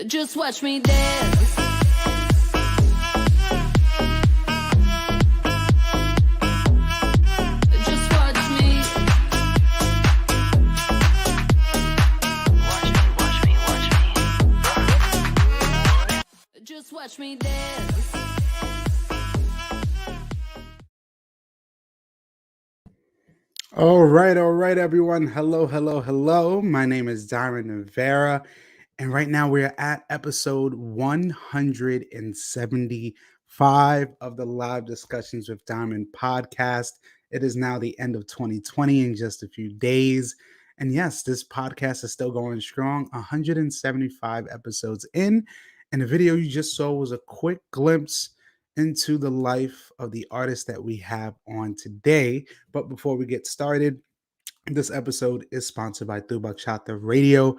Just watch me dance. Just watch me. Just watch me dance. All right, everyone. Hello. My name is Diamond Rivera, and right now we're at episode 175 of the Live Discussions with Diamond podcast. It is now the end of 2020 in just a few days. And yes, this podcast is still going strong, 175 episodes in. And the video you just saw was a quick glimpse into the life of the artist that we have on today. But before we get started, this episode is sponsored by Tuba Chata Radio,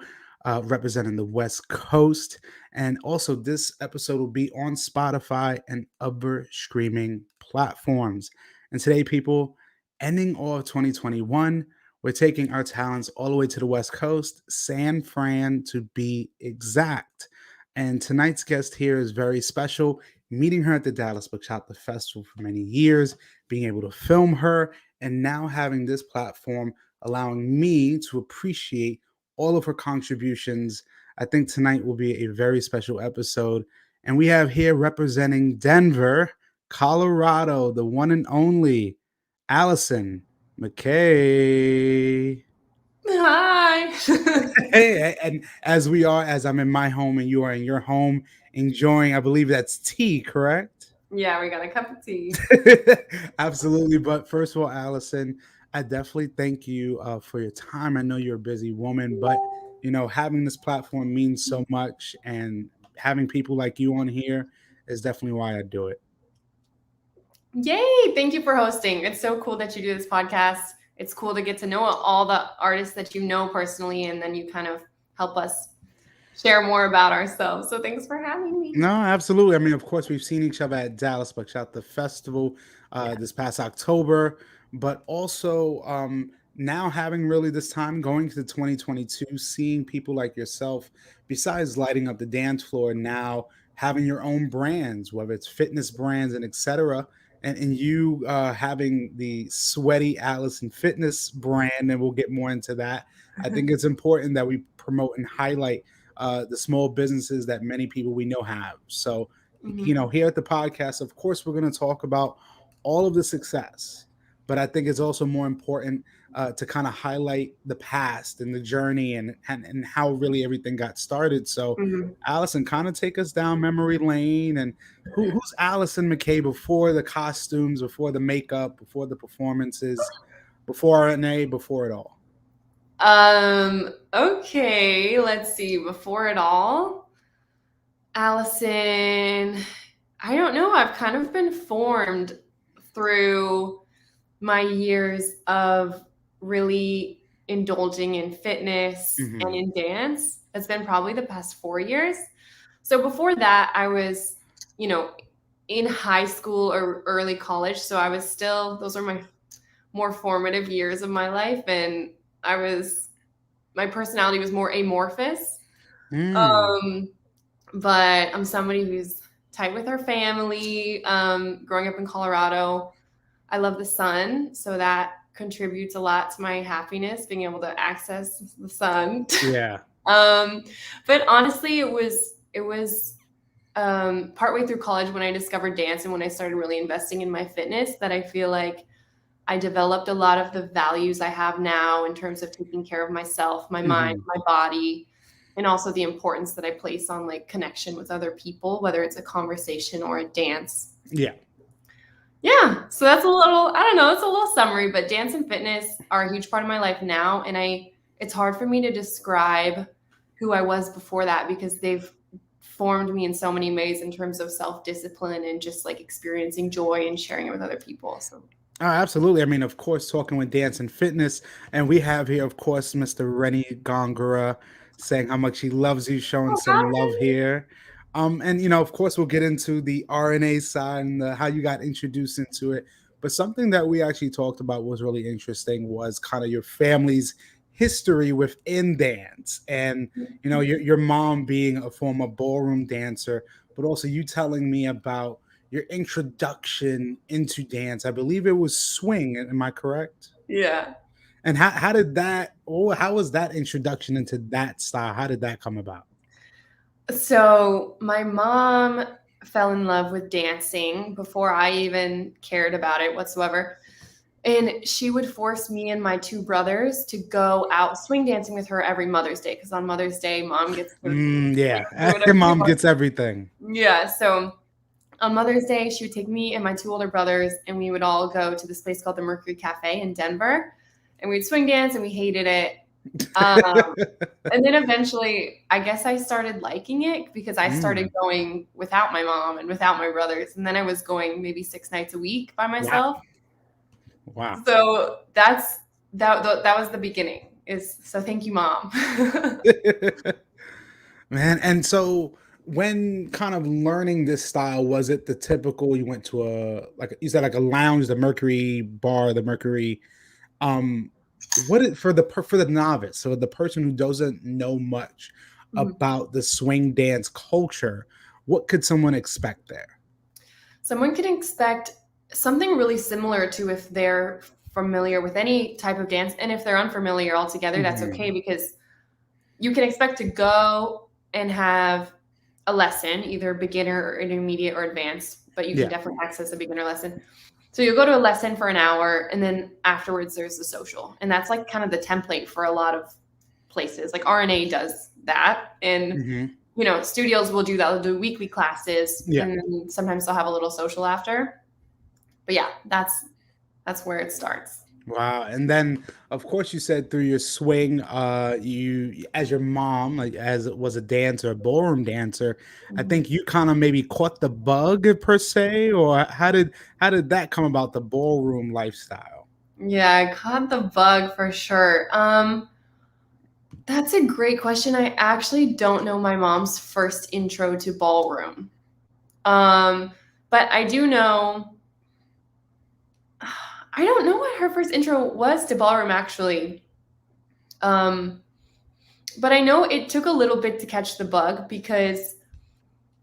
representing the West Coast. And also, this episode will be on Spotify and other streaming platforms. And today, people, ending all of 2021, we're taking our talents all the way to the West Coast, San Fran to be exact. And tonight's guest here is very special. Meeting her at the Dallas Bachata Festival for many years, being able to film her, and now having this platform allowing me to appreciate all of her contributions. I think tonight will be a very special episode. And we have here representing Denver, Colorado, the one and only Allison McKay. Hi. Hey, and as I'm in my home and you are in your home, enjoying, I believe that's tea, correct? Yeah, we got a cup of tea. Absolutely. But first of all, Allison, I definitely thank you for your time. I know you're a busy woman, but having this platform means so much, and having people like you on here is definitely why I do it. Yay! Thank you for hosting. It's so cool that you do this podcast. It's cool to get to know all the artists that you know personally, and then you kind of help us share more about ourselves. So thanks for having me. No, absolutely. I mean, of course, we've seen each other at Dallas Bachata Festival this past October, but also now having really this time going to 2022, seeing people like yourself, besides lighting up the dance floor, now having your own brands, whether it's fitness brands and etc. And you having the Sweaty Allison Fitness brand, and we'll get more into that. I think it's important that we promote and highlight the small businesses that many people we know have. So, here at the podcast, of course, we're going to talk about all of the success, but I think it's also more important to kind of highlight the past and the journey and how really everything got started. So, Allison, kind of take us down memory lane. And who's Allison McKay before the costumes, before the makeup, before the performances, before RNA, before it all? Okay, let's see. Before it all, Allison, I don't know. I've kind of been formed through my years of really indulging in fitness and in dance. It's been probably the past 4 years. So before that, I was, in high school or early college. So I was still, those are my more formative years of my life. And my personality was more amorphous. But I'm somebody who's tight with her family. Growing up in Colorado, I love the sun. So that contributes a lot to my happiness, being able to access the sun. Yeah. But honestly, it was partway through college when I discovered dance and when I started really investing in my fitness that I feel like I developed a lot of the values I have now in terms of taking care of myself, my mind, my body, and also the importance that I place on like connection with other people, whether it's a conversation or a dance. Yeah. Yeah. So that's it's a little summary, but dance and fitness are a huge part of my life now. And it's hard for me to describe who I was before that because they've formed me in so many ways in terms of self-discipline and just like experiencing joy and sharing it with other people. So. Oh, absolutely. I mean, of course, talking with dance and fitness. And we have here, of course, Mr. Rennie Gongora saying how much he loves you, showing some love here. And, of course, we'll get into the RNA side and how you got introduced into it. But something that we actually talked about was really interesting was kind of your family's history within dance, and your mom being a former ballroom dancer, but also you telling me about your introduction into dance. I believe it was swing. Am I correct? Yeah. And how did that? Oh, how was that introduction into that style? How did that come about? So my mom fell in love with dancing before I even cared about it whatsoever. And she would force me and my two brothers to go out swing dancing with her every Mother's Day, because on Mother's Day, mom gets to Yeah, do whatever she mom wants. gets everything. Yeah. So on Mother's Day, she would take me and my two older brothers, and we would all go to this place called the Mercury Cafe in Denver. And we'd swing dance, and we hated it. And then eventually, I guess I started liking it because I started going without my mom and without my brothers. And then I was going maybe 6 nights a week by myself. Wow. So that was the beginning. So thank you, Mom. Man, and so when kind of learning this style, was it the typical, you went to like you said, like a lounge, the Mercury bar, the Mercury, what it for the novice, so the person who doesn't know much about the swing dance culture, what could someone expect there? Someone can expect something really similar to if they're familiar with any type of dance, and if they're unfamiliar altogether, that's okay, because you can expect to go and have a lesson, either beginner or intermediate or advanced, but you can definitely access a beginner lesson. So you'll go to a lesson for an hour, and then afterwards there's the social. And that's like kind of the template for a lot of places. Like RNA does that. And, studios will do that. They'll do weekly classes, and then sometimes they'll have a little social after. But yeah, that's where it starts. Wow. And then of course you said through your swing, you, as your mom, like as it was a dancer, a ballroom dancer, I think you kind of maybe caught the bug per se, or how did that come about, the ballroom lifestyle? Yeah, I caught the bug for sure. That's a great question. I actually don't know my mom's first intro to ballroom. But I do know, I don't know what her first intro was to ballroom, actually. But I know it took a little bit to catch the bug, because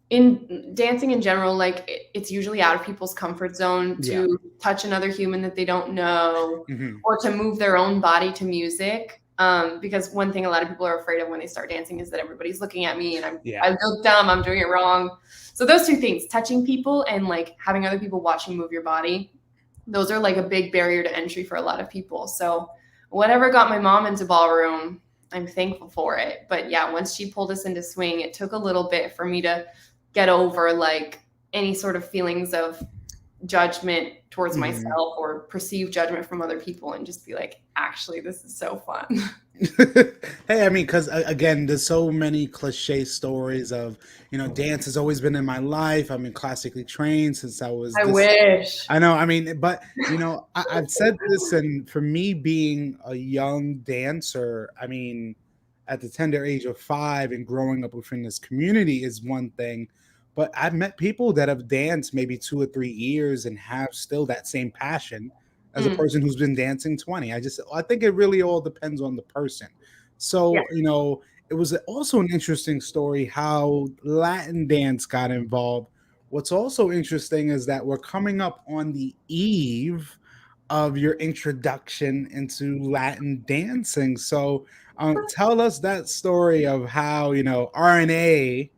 in dancing in general, like it's usually out of people's comfort zone to touch another human that they don't know, or to move their own body to music. Because one thing a lot of people are afraid of when they start dancing is that everybody's looking at me and I look dumb, I'm doing it wrong. So those two things, touching people and like having other people watch you move your body, those are like a big barrier to entry for a lot of people. So whatever got my mom into ballroom, I'm thankful for it. But yeah, once she pulled us into swing, it took a little bit for me to get over like any sort of feelings of judgment towards myself or perceived judgment from other people, and just be like, actually, this is so fun. Hey, I mean, because again, there's so many cliche stories of, dance has always been in my life. I've been classically trained since I was I wish. I know. I mean, but I've said this, and for me being a young dancer, I mean, at the tender age of 5 and growing up within this community is one thing, but I've met people that have danced maybe 2 or 3 years and have still that same passion as a person who's been dancing 20. I think it really all depends on the person. So, it was also an interesting story how Latin dance got involved. What's also interesting is that we're coming up on the eve of your introduction into Latin dancing. So, tell us that story of how, RNA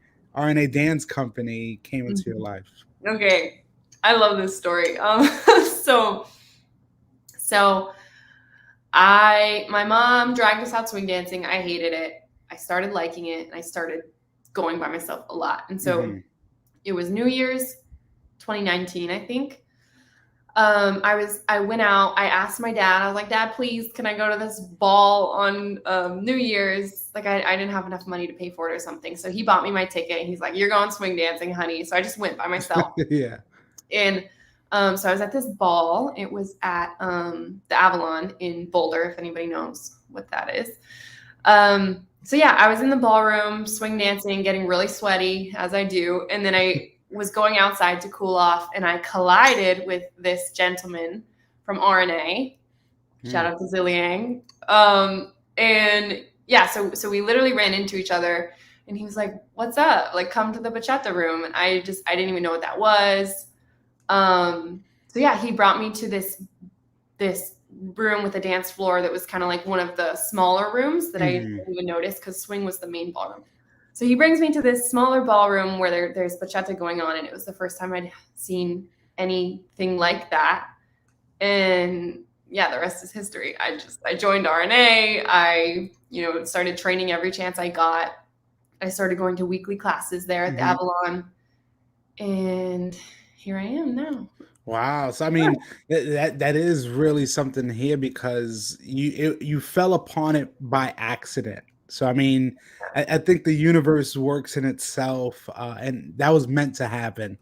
Dance Company came into your life. Okay. I love this story. So my mom dragged us out swing dancing. I hated it. I started liking it, and I started going by myself a lot. And so it was New Year's 2019, I think. I went out, I asked my dad, I was like, Dad, please, can I go to this ball on New Year's? Like I didn't have enough money to pay for it or something. So he bought me my ticket, and he's like, you're going swing dancing, honey. So I just went by myself. Yeah. And so I was at this ball. It was at the Avalon in Boulder, if anybody knows what that is. So yeah, I was in the ballroom, swing dancing, getting really sweaty, as I do. And then I was going outside to cool off, and I collided with this gentleman from RNA. Shout out to Zilliang. And yeah, so we literally ran into each other, and he was like, "What's up? Like, come to the bachata room." And I didn't even know what that was. So yeah, he brought me to this room with a dance floor that was kind of like one of the smaller rooms that I didn't even notice because swing was the main ballroom. So he brings me to this smaller ballroom where there's bachata going on, and it was the first time I'd seen anything like that. And yeah, the rest is history. I joined RNA. I started training every chance I got. I started going to weekly classes there at the Avalon, and here I am now. Wow. So I mean, that is really something here because you fell upon it by accident. So I mean, I think the universe works in itself, and that was meant to happen.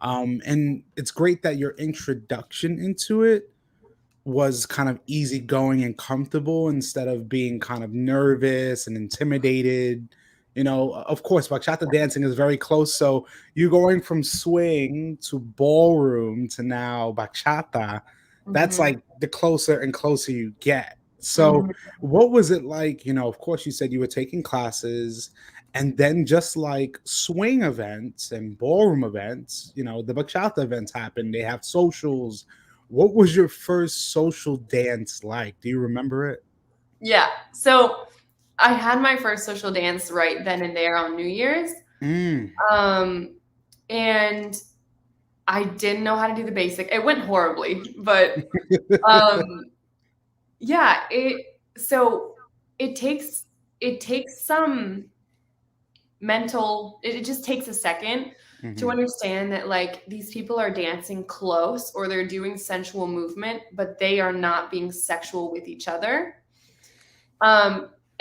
And it's great that your introduction into it was kind of easygoing and comfortable instead of being kind of nervous and intimidated. Of course, bachata dancing is very close. So you're going from swing to ballroom to now bachata. That's like the closer and closer you get. So what was it like? Of course, you said you were taking classes and then just like swing events and ballroom events, the bachata events happen. They have socials. What was your first social dance like? Do you remember it? Yeah. So I had my first social dance right then and there on New Year's. And I didn't know how to do the basic. It went horribly, but yeah, it takes some mental, it just takes a second to understand that like these people are dancing close or they're doing sensual movement, but they are not being sexual with each other.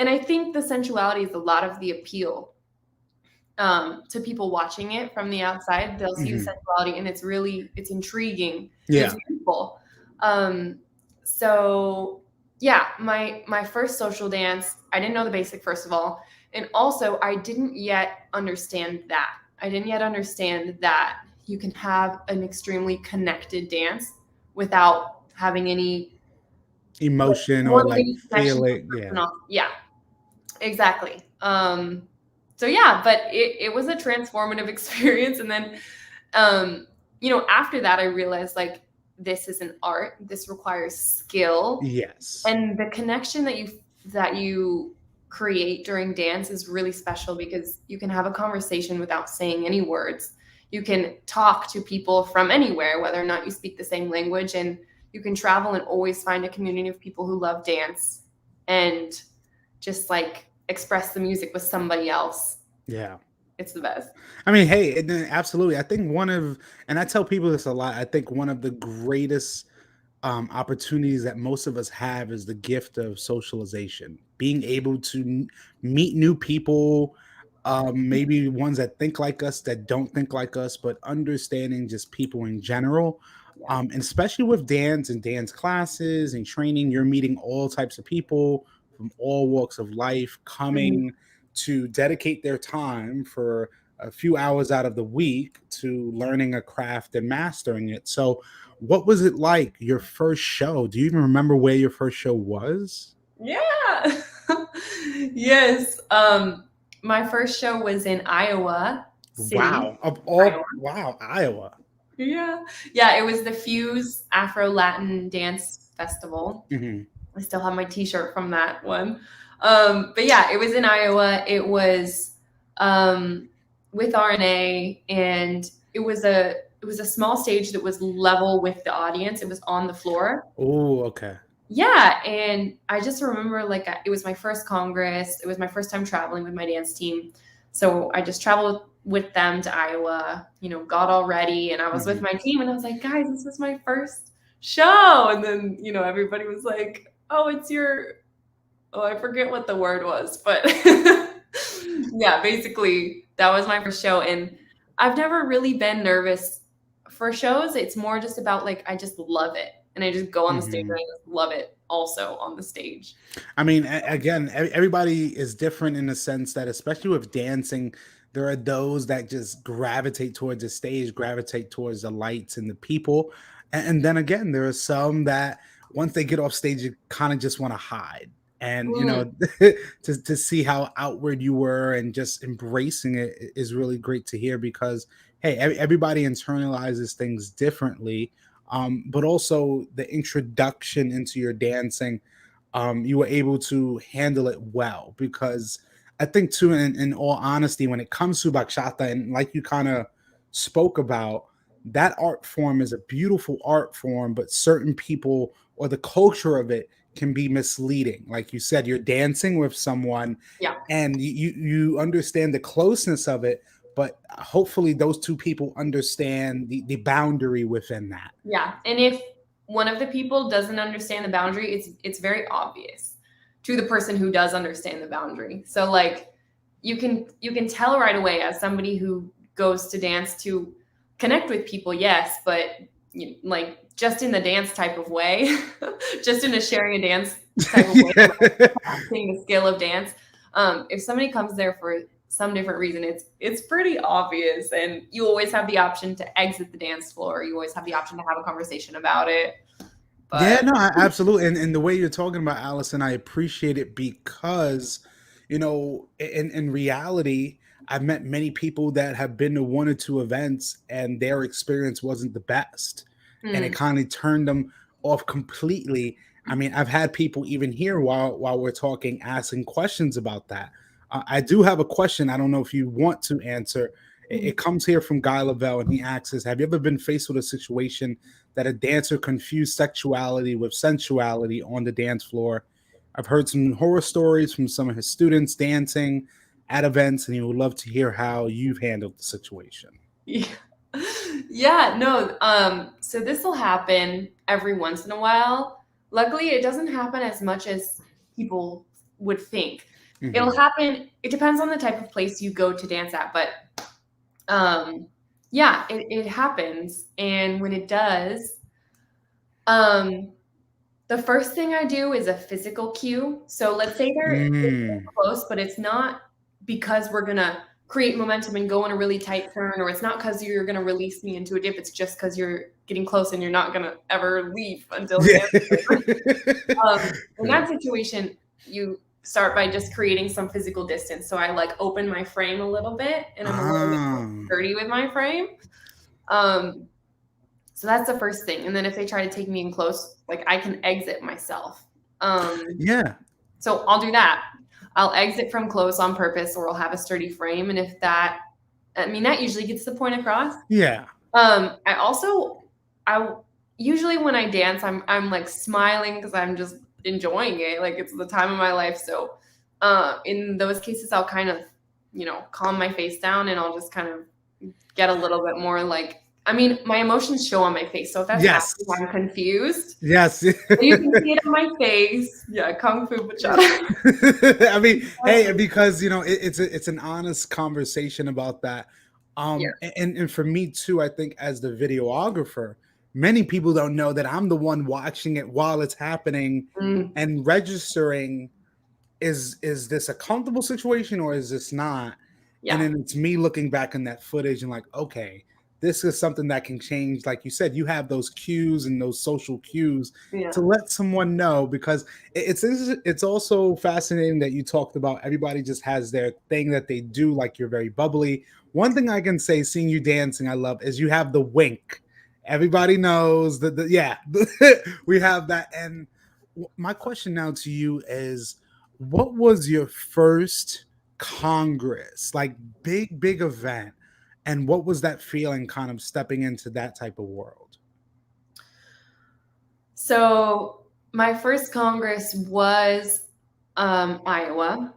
And I think the sensuality is a lot of the appeal to people watching it from the outside. They'll see the sensuality and it's intriguing. Yeah. It's beautiful. So yeah, my first social dance, I didn't know the basic, first of all. And also I didn't yet understand that. I didn't yet understand that you can have an extremely connected dance without having any emotion or like connection. feeling. Yeah, exactly. So yeah, but it was a transformative experience. And then, after that, I realized like, this is an art. This requires skill. Yes. And the connection that you create during dance is really special because you can have a conversation without saying any words. You can talk to people from anywhere, whether or not you speak the same language, and you can travel and always find a community of people who love dance and just like express the music with somebody else. Yeah. It's the best. I mean, hey, absolutely. I think and I tell people this a lot, I think one of the greatest opportunities that most of us have is the gift of socialization, being able to meet new people, maybe ones that think like us, that don't think like us, but understanding just people in general. And especially with dance and dance classes and training, you're meeting all types of people from all walks of life coming to dedicate their time for a few hours out of the week to learning a craft and mastering it. So what was it like your first show? Do you even remember where your first show was? Yeah. Yes. My first show was in Iowa City. Wow. Wow, Iowa. Yeah. Yeah, it was the Fuse Afro-Latin Dance Festival. I still have my t-shirt from that one. But yeah, it was in Iowa. It was with RNA, and it was a small stage that was level with the audience. It was on the floor. Oh, okay. Yeah, and I just remember like it was my first Congress. It was my first time traveling with my dance team. So I just traveled with them to Iowa, got all ready, and I was with my team, and I was like, guys, this is my first show. And then, everybody was like, oh, I forget what the word was, but yeah, basically that was my first show. And I've never really been nervous for shows. It's more just about like, I just love it. And I just go on the stage and I just love it also on the stage. I mean, again, everybody is different in the sense that, especially with dancing, there are those that just gravitate towards the stage, gravitate towards the lights and the people. And then again, there are some that once they get off stage, you kind of just want to hide. And Mm, to see how outward you were and just embracing it is really great to hear, because hey, everybody internalizes things differently. But also the introduction into your dancing, you were able to handle it well, because I think too, in all honesty, when it comes to bachata, and like you kind of spoke about, that art form is a beautiful art form, but certain people or the culture of it can be misleading. Like you said, you're dancing with someone yeah. and you understand the closeness of it, but hopefully those two people understand the boundary within that. Yeah. And if one of the people doesn't understand the boundary, it's very obvious to the person who does understand the boundary. So like you can tell right away, as somebody who goes to dance to connect with people, yes, but like just in the dance type of way, just in a sharing a dance type of way, practicing the skill of dance. If somebody comes there for some different reason, it's pretty obvious, and you always have the option to exit the dance floor. You always have the option to have a conversation about it. Yeah, But no, absolutely. And the way you're talking about, Allison, I appreciate it, because, in reality, I've met many people that have been to one or two events and their experience wasn't the best. And it mm, kind of turned them off completely. I mean, I've had people even here while we're talking asking questions about that. I do have a question. I don't know if you want to answer. It comes here from Guy Lavelle, and he asks, have you ever been faced with a situation that a dancer confused sexuality with sensuality on the dance floor? I've heard some horror stories from some of his students dancing at events, and he would love to hear how you've handled the situation. yeah. Yeah, no. So this will happen every once in a while. Luckily, it doesn't happen as much as people would think. It'll Hmm. happen. It depends on the type of place you go to dance at, but yeah, it happens. And when it does, um, the first thing I do is a physical cue. So let's say they're Mm. close, but it's not because we're gonna create momentum and go in a really tight turn, or it's not because you're gonna release me into a dip. It's just because you're getting close and you're not gonna ever leave until the Yeah. dance is over. In that situation, you start by just creating some physical distance. So I like open my frame a little bit, and I'm a little bit more Ah, sturdy with my frame. Um, so that's the first thing. And then if they try to take me in close, like I can exit myself. Um, yeah. so I'll do that. I'll exit from close on purpose, or I'll have a sturdy frame. And if that, I mean, that usually gets the point across. Yeah. I also, I usually when I dance, I'm like smiling because I'm just enjoying it. Like it's the time of my life. So, in those cases, I'll kind of, calm my face down, and I'll just kind of get a little bit more like, I mean, my emotions show on my face. So if that's Yes. happening, I'm confused. Yes. You can see it on my face. Yeah, kung fu bachata. I mean, hey, because it's an honest conversation about that. Yeah. And for me too, I think as the videographer, many people don't know that I'm the one watching it while it's happening Mm, and registering, is this a comfortable situation or is this not? And yeah. then it's me looking back on that footage and like, okay, this is something that can change. Like you said, you have those cues and those social cues Yeah. to let someone know, because it's also fascinating that you talked about everybody just has their thing that they do. Like you're very bubbly. One thing I can say, seeing you dancing, I love is you have the wink. Everybody knows that. Yeah, we have that. And my question now to you is, what was your first Congress, like big event, and what was that feeling kind of stepping into that type of world? So my first Congress was Iowa,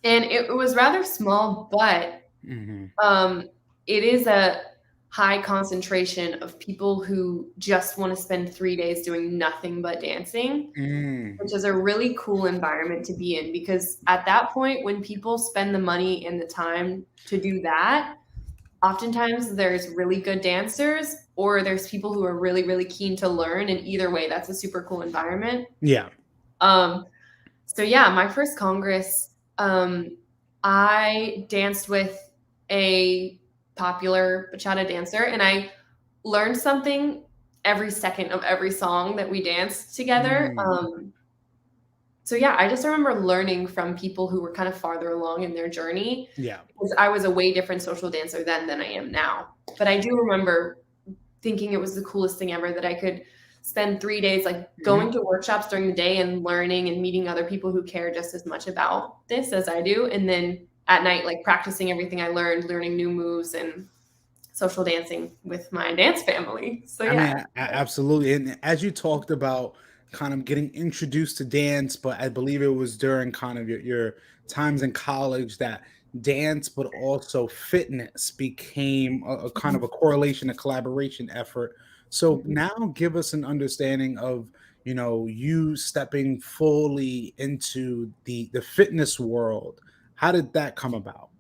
and it was rather small, but Hmm. um, it is a high concentration of people who just want to spend 3 days doing nothing but dancing, Mm. which is a really cool environment to be in, because at that point, when people spend the money and the time to do that, oftentimes there's really good dancers, or there's people who are really, really keen to learn. And either way, that's a super cool environment. Yeah. Um, so yeah, my first Congress, I danced with a popular bachata dancer, and I learned something every second of every song that we danced together. Mm. So yeah, I just remember learning from people who were kind of farther along in their journey, Yeah. because I was a way different social dancer then than I am now. But I do remember thinking it was the coolest thing ever that I could spend 3 days like Mhm. going to workshops during the day and learning and meeting other people who care just as much about this as I do. And then at night, like practicing everything I learned, learning new moves and social dancing with my dance family. So I yeah. mean, absolutely. And as you talked about kind of getting introduced to dance, but I believe it was during kind of your times in college that dance, but also fitness became a kind of a correlation, a collaboration effort. So now give us an understanding of, you stepping fully into the fitness world. How did that come about?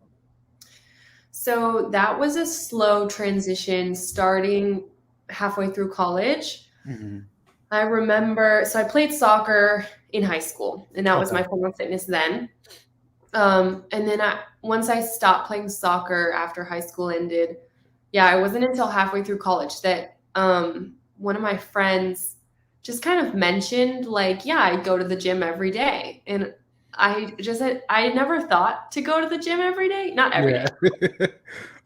So that was a slow transition starting halfway through college. Mhm. I remember, so I played soccer in high school, and that was Okay. my form of fitness then. And then once I stopped playing soccer after high school ended, yeah, it wasn't until halfway through college that one of my friends just kind of mentioned, like, yeah, I go to the gym every day. And I just said, I never thought to go to the gym every day, not every day. Yeah. He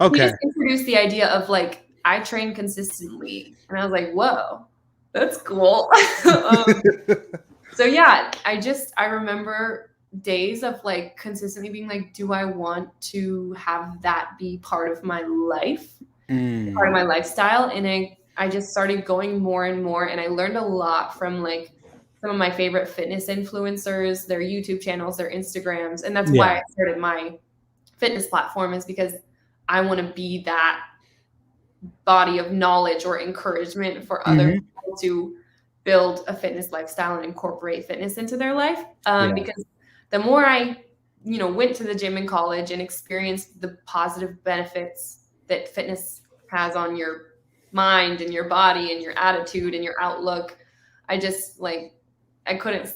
Okay. just introduced the idea of like, I train consistently. And I was like, whoa, that's cool. So yeah, I remember days of like consistently being like, do I want to have that be part of my life, part of Mm. my lifestyle? And I just started going more and more, and I learned a lot from like some of my favorite fitness influencers, their YouTube channels, their Instagrams, and that's why Yeah. I started my fitness platform, is because I want to be that body of knowledge or encouragement for other Mhm. people to build a fitness lifestyle and incorporate fitness into their life. Yeah. Because the more I, went to the gym in college and experienced the positive benefits that fitness has on your mind and your body and your attitude and your outlook, I just like I couldn't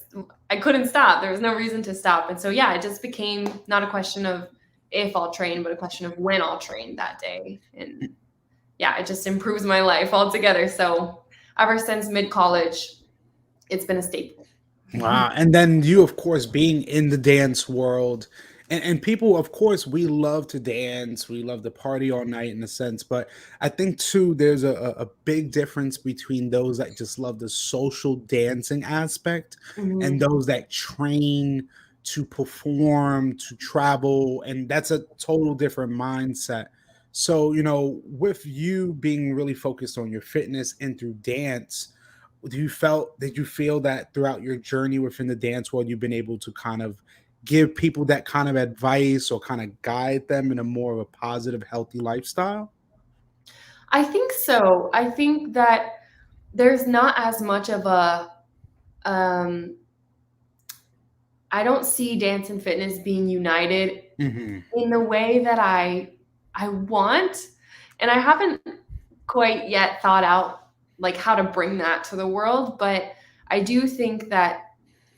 I couldn't stop. There was no reason to stop. And so yeah, it just became not a question of if I'll train, but a question of when I'll train that day. And yeah, it just improves my life altogether. So ever since mid college, it's been a staple. Wow. And then you, of course, being in the dance world, and people, of course, we love to dance. We love to party all night in a sense. But I think, too, there's a big difference between those that just love the social dancing aspect and Mhm. those that train to perform, to travel. And that's a total different mindset. So, with you being really focused on your fitness and through dance, did you feel that throughout your journey within the dance world you've been able to kind of give people that kind of advice or kind of guide them in a more of a positive healthy lifestyle? I think so. I think that there's not as much of um, I don't see dance and fitness being united Hmm. in the way that I want. And I haven't quite yet thought out like how to bring that to the world, but I do think that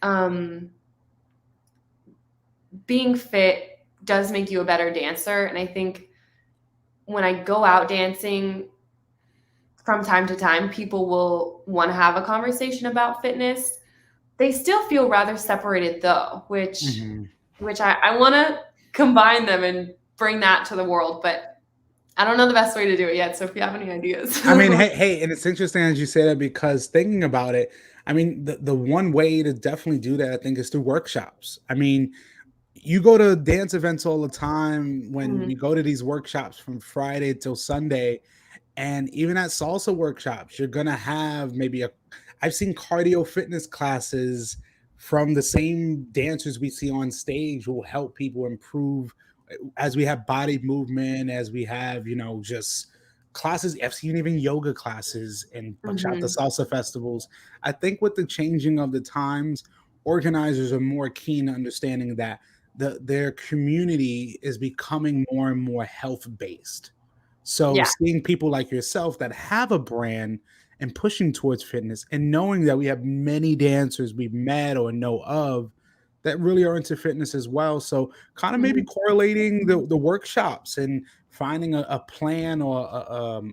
um, being fit does make you a better dancer. And I think when I go out dancing from time to time, people will want to have a conversation about fitness. They still feel rather separated though, Hmm. which I want to combine them and bring that to the world, but I don't know the best way to do it yet. So if you have any ideas. I mean, hey, and it's interesting as you say that because thinking about it, I mean, the one way to definitely do that, I think, is through workshops. I mean, you go to dance events all the time when Mhm. you go to these workshops from Friday till Sunday. And even at salsa workshops, you're gonna have maybe I've seen cardio fitness classes from the same dancers we see on stage will help people improve as we have body movement, as we have, just classes. I've seen even yoga classes and bachata Mhm. salsa festivals. I think with the changing of the times, organizers are more keen to understanding that their community is becoming more and more health based, so Yeah. seeing people like yourself that have a brand and pushing towards fitness and knowing that we have many dancers we've met or know of that really are into fitness as well. So kind of maybe Mhm. correlating the workshops and finding a plan or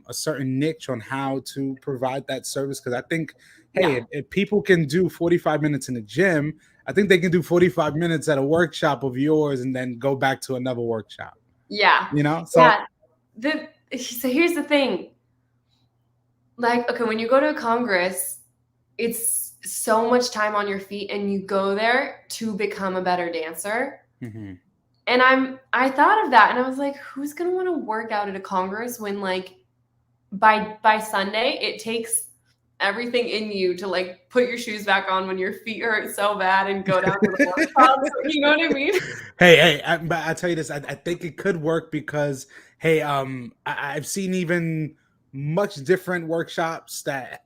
a certain niche on how to provide that service. Because I think, hey, Yeah. if people can do 45 minutes in the gym, I think they can do 45 minutes at a workshop of yours and then go back to another workshop. Yeah. You know? So Yeah. So here's the thing. Like, okay, when you go to a congress, it's so much time on your feet and you go there to become a better dancer. mhm. And I thought of that and I was like, who's gonna want to work out at a congress when like by Sunday it takes everything in you to like put your shoes back on when your feet hurt so bad and go down to the workshop. You know what I mean? But I tell you this, I think it could work because, hey, I've seen even much different workshops that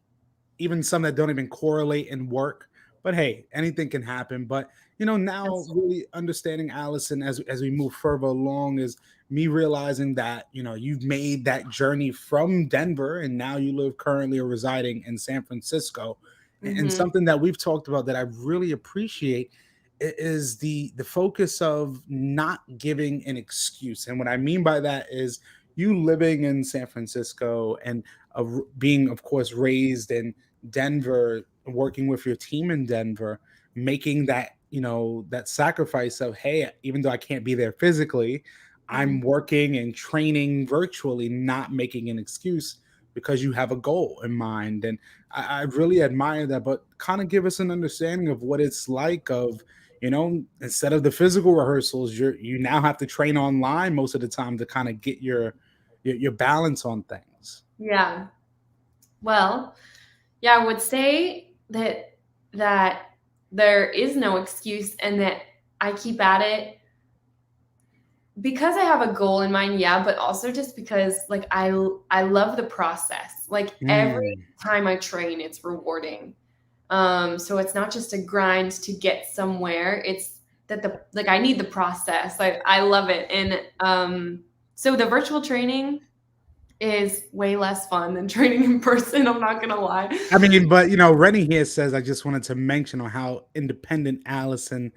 even some that don't even correlate and work. But hey, anything can happen. But now really understanding Allison as we move further along is me realizing that you've made that journey from Denver and now you live currently or residing in San Francisco. And Mm-hmm. something that we've talked about that I really appreciate is the focus of not giving an excuse. And what I mean by that is you living in San Francisco and being, of course, raised in Denver, working with your team in Denver, making that sacrifice of, hey, even though I can't be there physically, I'm working and training virtually, not making an excuse because you have a goal in mind. And I really admire that, but kind of give us an understanding of what it's like of, instead of the physical rehearsals, you now have to train online most of the time to kind of get your balance on things. Yeah. Well, yeah, I would say that there is no excuse and that I keep at it because I have a goal in mind, yeah, but also just because like I love the process. Like every time I train, it's rewarding. So it's not just a grind to get somewhere. It's that I need the process. I love it. And so the virtual training is way less fun than training in person. I'm not gonna lie. I mean, but Rennie here says I just wanted to mention on how independent Allison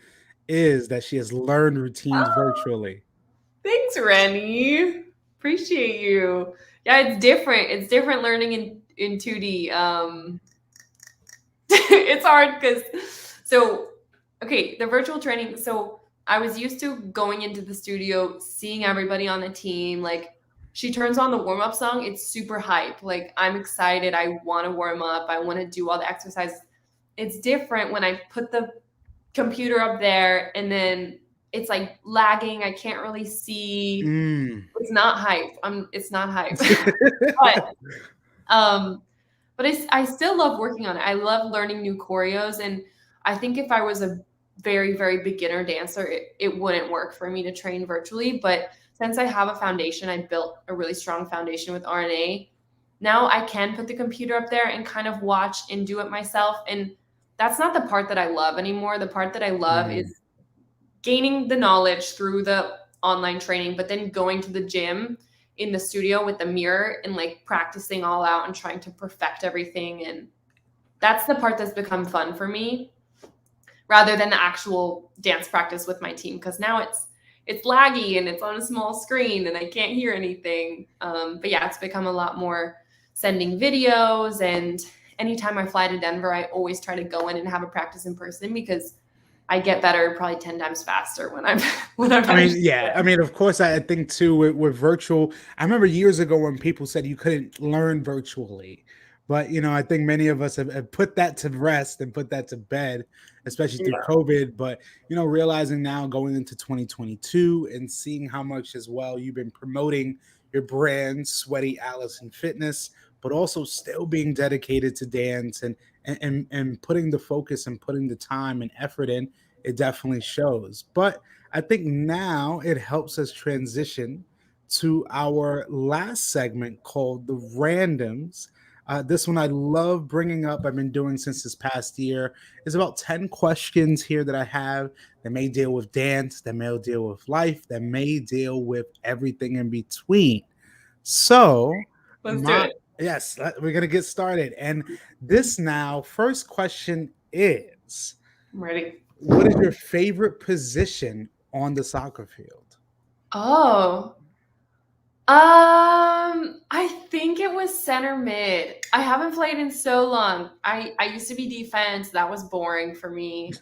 is, that she has learned routines Oh, virtually. thanks, Rennie. Appreciate you. Yeah, it's different. It's different learning in 2D. It's hard because okay, the virtual training. So I was used to going into the studio, seeing everybody on the team. Like she turns on the warm up song, it's super hype. Like I'm excited. I want to warm up. I want to do all the exercises. It's different when I put the computer up there and then it's like lagging. I can't really see. It's not hype. It's not hype. but I still love working on it. I love learning new choreos. And I think if I was a very, very beginner dancer, it wouldn't work for me to train virtually. But since I have a foundation, I built a really strong foundation with RNA. Now I can put the computer up there and kind of watch and do it myself. And that's not the part that I love anymore. The part that I love is gaining the knowledge through the online training, but then going to the gym in the studio with the mirror and like practicing all out and trying to perfect everything. And that's the part that's become fun for me rather than the actual dance practice with my team. Cause now it's laggy and it's on a small screen and I can't hear anything. But yeah, it's become a lot more sending videos. And anytime I fly to Denver, I always try to go in and have a practice in person because I get better probably 10 times faster when I'm I mean, yeah. I mean, of course, I think too with virtual. I remember years ago when people said you couldn't learn virtually, but I think many of us have put that to rest and put that to bed, especially through COVID. But realizing now going into 2022 and seeing how much as well you've been promoting your brand, Sweaty Allison Fitness, but also still being dedicated to dance and putting the focus and putting the time and effort in, it definitely shows. But I think now it helps us transition to our last segment called the randoms. This one I love bringing up. I've been doing since this past year. It's about 10 questions here that I have that may deal with dance, that may deal with life, that may deal with everything in between. So, Let's do it. yes, we're going to get started. And this now, first question is, I'm ready. what is your favorite position on the soccer field? Oh, I think it was center mid. I haven't played in so long. I used to be defense. That was boring for me.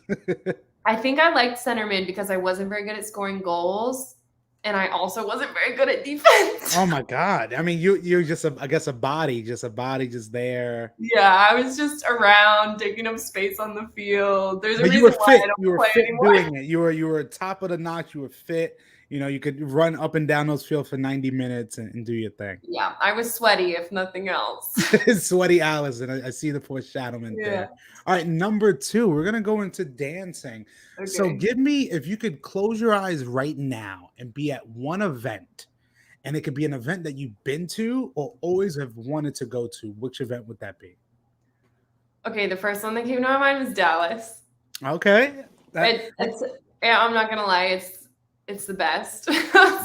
I think I liked center mid because I wasn't very good at scoring goals, and I also wasn't very good at defense. Oh my God. I mean, you're just I guess a body just there. Yeah, I was just around taking up space on the field. There's a But you were reason why I fit. You don't were play fit anymore. doing it. You were top of the notch. You were fit. You know, you could run up and down those fields for 90 minutes and do your thing. Yeah, I was sweaty if nothing else. Sweaty Allison. I see the foreshadowment Yeah. there. All right, number two, we're gonna go into dancing. So Okay. give me, if you could close your eyes right now and be at one event, and it could be an event that you've been to or always have wanted to go to, which event would that be? Okay, the first one that came to my mind was Dallas. Okay. It's yeah, I'm not gonna lie, it's the best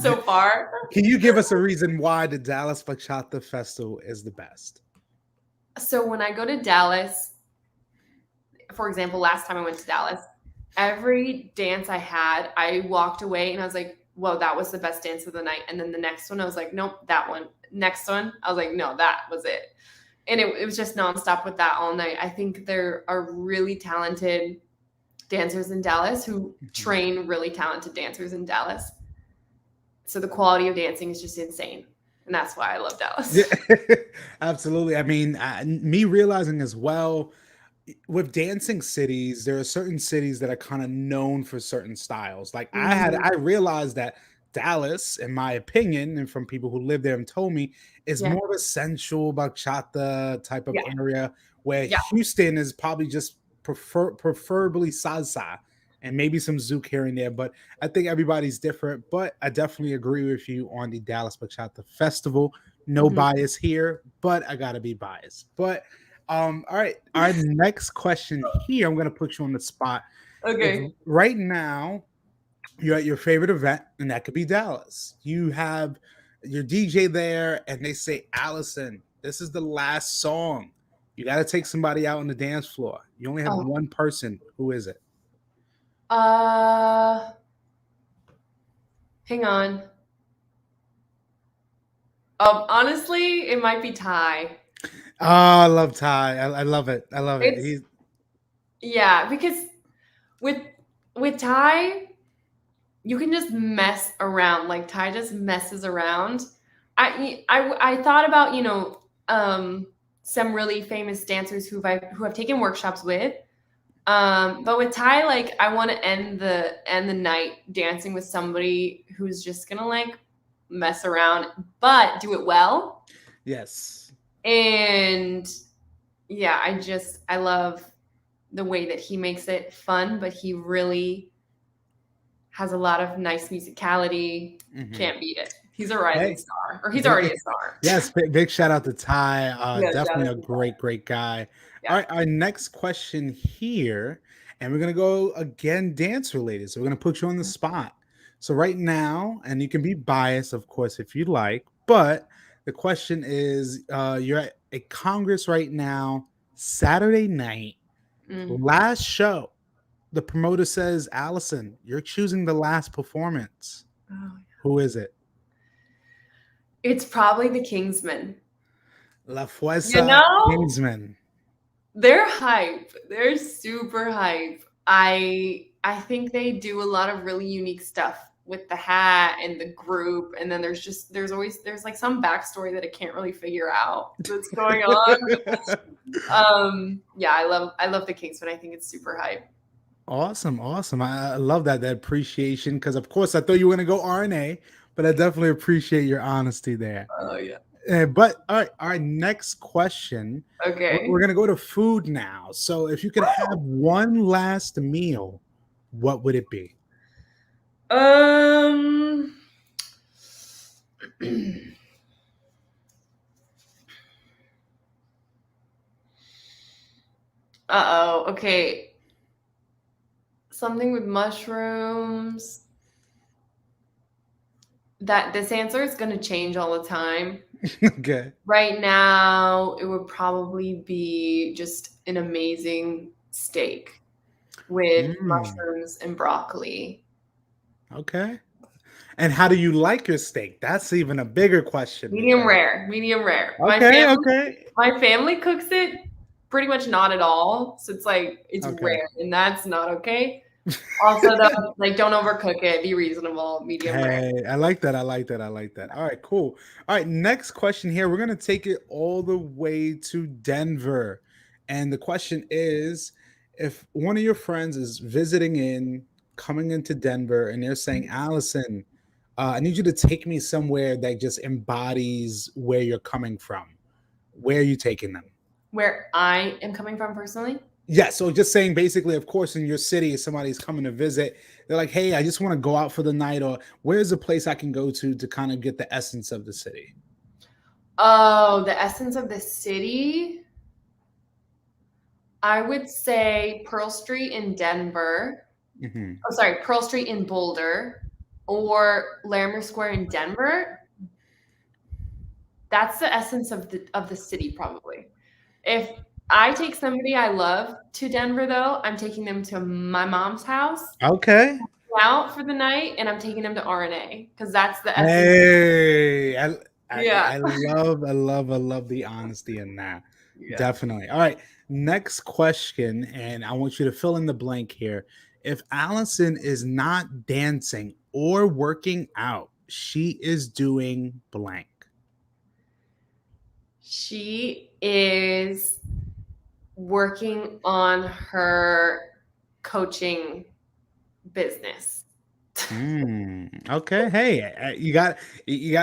so far. Can you give us a reason why the Dallas Bachata Festival is the best? So when I go to Dallas, for example, last time I went to Dallas, every dance I had, I walked away and I was like, whoa, that was the best dance of the night. And then the next one, I was like, nope, that one. Next one, I was like, no, that was it. And it was just nonstop with that all night. I think there are really talented dancers in Dallas who train really talented dancers in Dallas. So the quality of dancing is just insane. And that's why I love Dallas. Yeah, absolutely. I mean, me realizing as well with dancing cities, there are certain cities that are kind of known for certain styles. Like Mhm. I realized that Dallas, in my opinion, and from people who live there and told me, is Yeah. more of a sensual bachata type of Yeah. area, where Yeah. Houston is probably just preferably salsa and maybe some zouk here and there. But I think everybody's different. But I definitely agree with you on the Dallas Bachata Festival. No Mhm. bias here, but I gotta be biased. But all right. Our next question here, I'm gonna put you on the spot. If Okay. right now you're at your favorite event, and that could be Dallas, you have your DJ there, and they say, Allison, this is the last song. You got to take somebody out on the dance floor. You only have Oh. one person. Who is it? Uh Hang on. Honestly, it might be Ty. Oh, I love Ty. I love it. I love it. It's He's Yeah, because with Ty, you can just mess around. Like Ty just messes around. I thought about, some really famous dancers who I've taken workshops with. But with Ty, like I want to end the night dancing with somebody who's just gonna like mess around, but do it well. yes. And yeah, I love the way that he makes it fun, but he really has a lot of nice musicality. Mhm. Can't beat it. He's a rising Hey, star, or he's big, already a star. yes, big shout out to Ty. Yeah, shout Definitely out a to Ty. great guy. All Yeah. right, our next question here, and we're gonna go again dance related. So we're gonna put you on the spot. So right now, and you can be biased, of course, if you like, but the question is, you're at a Congress right now, Saturday night, Mm. last show. The promoter says, Allison, you're choosing the last performance. Oh. Who is it? It's probably the Kingsmen. La You Fuerza know, Kingsman. they're hype. They're super hype. I think they do a lot of really unique stuff with the hat and the group, and then there's like some backstory that I can't really figure out that's going on. Yeah, I love the Kingsmen. I think it's super hype. Awesome, awesome. I love that appreciation because, of course, I thought you were going to go RNA, but I definitely appreciate your honesty there. Oh yeah. But all right, our next question, we're Okay. going to go to food now. So, if you could have one last meal, what would it be? Um. Uh-oh. Okay. Something with mushrooms. That this answer is going to change all the time. Okay. Right now, it would probably be just an amazing steak with Mm, mushrooms and broccoli. okay. And how do you like your steak? That's even a bigger question. Medium because- rare, medium rare. Okay, okay, My family cooks it pretty much not at all. So it's like it's okay. rare, and that's not okay. Also, though, like don't overcook it. Be reasonable, medium rare. Hey, I like that. I like that. I like that. All right, cool. All right, next question here. We're gonna take it all the way to Denver, and the question is, if one of your friends is coming into Denver, and they're saying, Allison, I need you to take me somewhere that just embodies where you're coming from. Where are you taking them? Where I am coming from personally. Yeah, so just saying basically, of course, in your city, if somebody's coming to visit, they're like, hey, I just want to go out for the night, or where's a place I can go to kind of get the essence of the city? Oh, the essence of the city. I would say Pearl Street in Denver. Mhm. Oh, sorry, Pearl Street in Boulder or Larimer Square in Denver. That's the essence of the city, probably. If I take somebody I love to Denver, though, I'm taking them to my mom's house Okay. out for the night, and I'm taking them to RNA because that's the essence. Hey, Yeah. I love the honesty in that. Yeah. Definitely. All right. Next question, and I want you to fill in the blank here. If Allison is not dancing or working out, she is doing blank. She is working on her coaching business. Okay. Hey, you got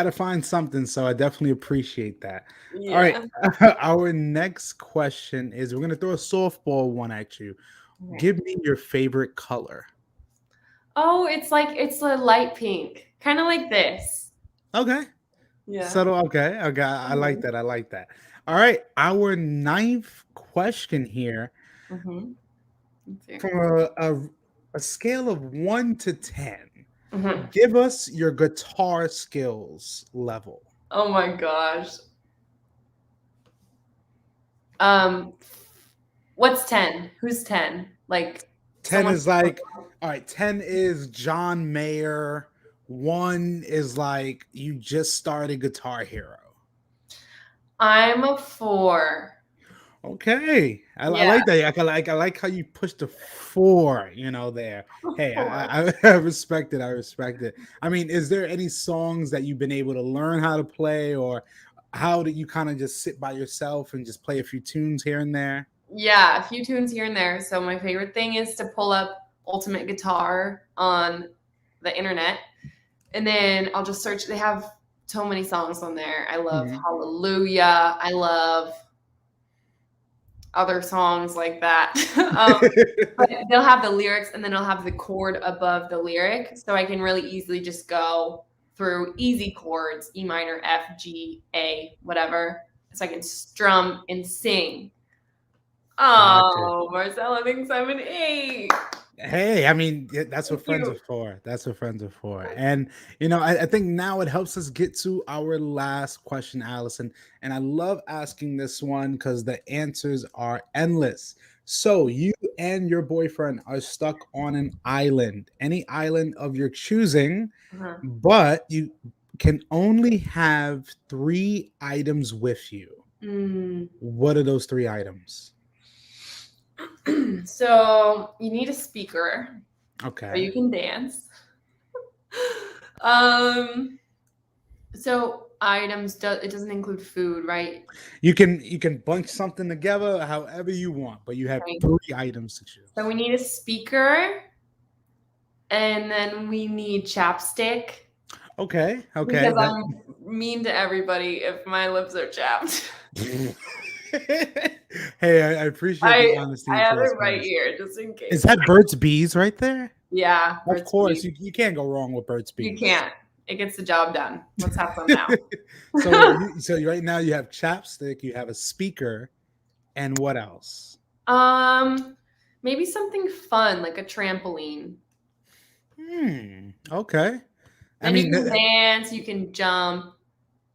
to find something. So I definitely appreciate that. Yeah. All right. Our next question is: we're gonna throw a softball one at you. Okay. Give me your favorite color. Oh, it's a light pink, kind of like this. Okay. Yeah. Subtle. Okay. Okay. I like that. I like that. All right. Our ninth question here, Mm-hmm. from a scale of 1 to 10, Mm-hmm. give us your guitar skills level. Oh my gosh. What's 10? Who's 10? Like 10 someone- is like, all right, 10 is John Mayer. 1 is like you just started Guitar Hero. I'm a 4. Okay. I Yeah. like that. I like how you pushed the 4, there. Hey, I respect it. I respect it. I mean, is there any songs that you've been able to learn how to play, or how did you kind of just sit by yourself and just play a few tunes here and there? Yeah, a few tunes here and there. So my favorite thing is to pull up Ultimate Guitar on the internet, and then I'll just search. They have so many songs on there. I love Mhm. Hallelujah. I love other songs like that. But they'll have the lyrics, and then I'll have the chord above the lyric, so I can really easily just go through easy chords: E minor, F, G, A, whatever, so I can strum and sing. Oh, Marcella thinks I'm an 8. Hey, I mean, that's what Thank friends you. are for. That's what friends are for. And, I think now it helps us get to our last question, Allison. And I love asking this one because the answers are endless. So, you and your boyfriend are stuck on an island, any island of your choosing, Uh-huh. but you can only have 3 items with you. Mm. What are those 3 items? So you need a speaker, so Okay. you can dance. So items it doesn't include food, right? You can bunch something together however you want, but you have Right. 3 items to choose. So we need a speaker, and then we need chapstick. Okay. Because I'm mean to everybody if my lips are chapped. Hey, I appreciate the honesty. I and have it right transparency. here just in case. Is that Burt's Bees right there? Yeah. Of course, Bees. you can't go wrong with Burt's Bees. You can't. It gets the job done. Let's have some now. So right now you have chapstick, you have a speaker, and what else? Maybe something fun like a trampoline. Okay. And you can dance, you can jump,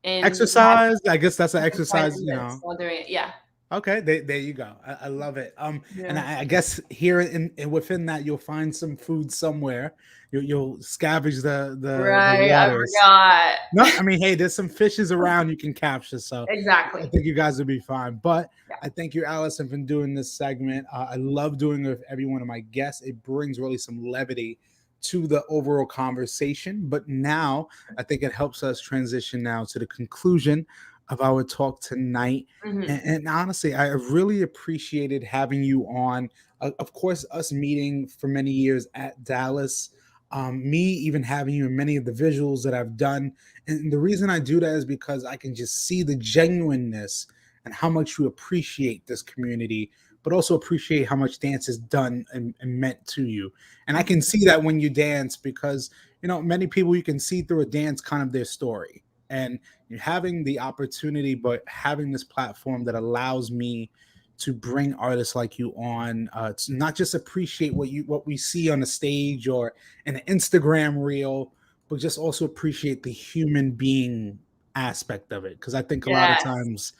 and exercise. I guess that's an exercise, while doing it. Yeah. Okay, there you go. I love it. And Yeah. I guess here within that, you'll find some food somewhere. You'll scavenge the Right. I waters. No, forgot. I mean, hey, there's some fishes around you can capture, so I Exactly. think you guys will be fine. But Yeah. I thank you, Allison, for doing this segment. I love doing it with every one of my guests. It brings really some levity to the overall conversation. But now I think it helps us transition now to the conclusion of our talk tonight. Mhm. And honestly, I really appreciated having you on. Of course, us meeting for many years at Dallas, me even having you in many of the visuals that I've done. And the reason I do that is because I can just see the genuineness and how much you appreciate this community, but also appreciate how much dance is done and meant to you. And I can see that when you dance because, many people you can see through a dance kind of their story. And you're having the opportunity, but having this platform that allows me to bring artists like you on, to not just appreciate what we see on the stage or in an Instagram reel, but just also appreciate the human being aspect of it. Because I think a lot of Yes. times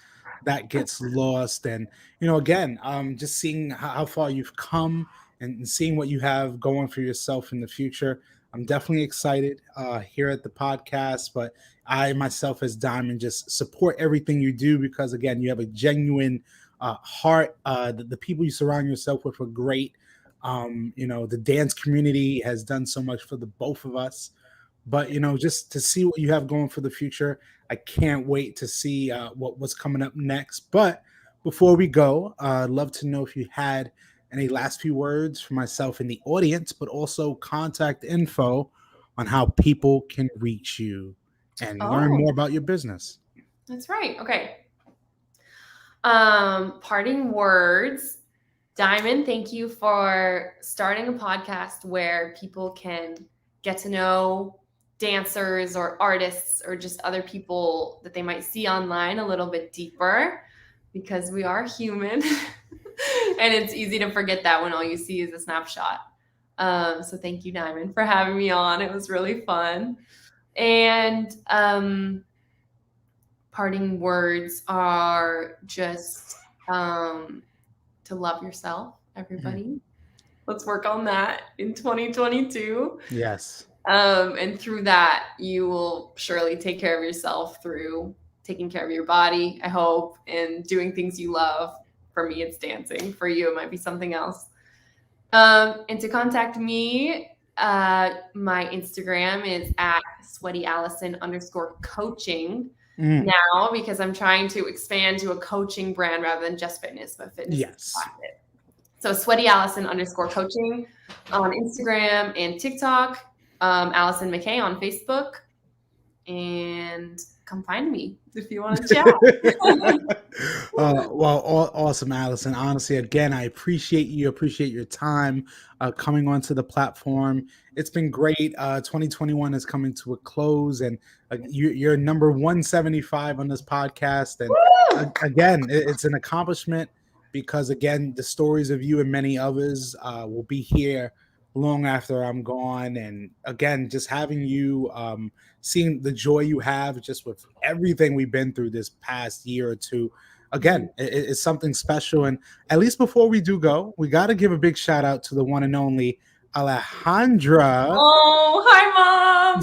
that gets lost. And again, just seeing how far you've come and seeing what you have going for yourself in the future. I'm definitely excited here at the podcast, but I myself as Diamond just support everything you do because again, you have a genuine heart. The people you surround yourself with are great. The dance community has done so much for the both of us. But just to see what you have going for the future, I can't wait to see what's coming up next. But before we go, I'd love to know if you had any last few words for myself in the audience, but also contact info on how people can reach you and learn Oh, more about your business. that's right. Okay. Parting words. Diamond, thank you for starting a podcast where people can get to know dancers or artists or just other people that they might see online a little bit deeper because we are human. And it's easy to forget that when all you see is a snapshot. So thank you, Diamond, for having me on. It was really fun. And parting words are just to love yourself, Mhm. everybody. Let's work on that in 2022. Yes. And through that, you will surely take care of yourself through taking care of your body, I hope, and doing things you love. For me, it's dancing. For you, it might be something else. And to contact me, my Instagram is at sweatyallison_coaching Mm. now because I'm trying to expand to a coaching brand rather than just fitness, but fitness is Yes. part of it. So sweatyallison_coaching on Instagram and TikTok, Allison McKay on Facebook, and come find me if you want to chat. Well, awesome, Allison. Honestly, again, I appreciate you. Appreciate your time coming onto the platform. It's been great. 2021 is coming to a close, and you're number 175 on this podcast. And again, it's an accomplishment because again, the stories of you and many others will be here long after I'm gone. And again, just having you. Seeing the joy you have just with everything we've been through this past year or two. Again, it's something special. And at least before we do go, we got to give a big shout out to the one and only Alejandra. Oh, hi, Mom.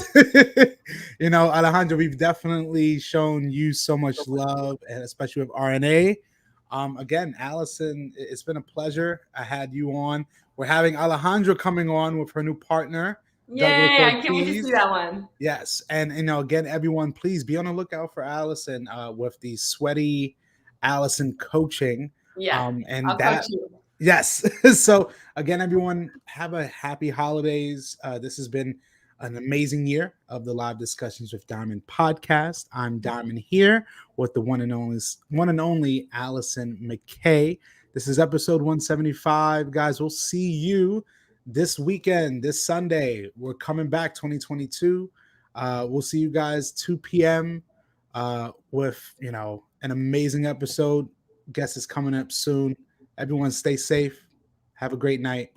Alejandra, we've definitely shown you so much love, and especially with RNA. Again, Allison, it's been a pleasure. I had you on. We're having Alejandra coming on with her new partner, Douglas Yay, I can't wait to see Ortiz. that one. Yes, and again, everyone, please be on the lookout for Allison with the Sweaty Allison coaching. Yeah, And I'll coach that, you. yes. So again, everyone, have a happy holidays. This has been an amazing year of the live discussions with Diamond podcast. I'm Diamond here with the one and only Allison McKay. This is episode 175, guys. We'll see you this weekend, this Sunday. We're coming back 2022. We'll see you guys 2 p.m. With an amazing episode. Guest is coming up soon. Everyone stay safe. Have a great night.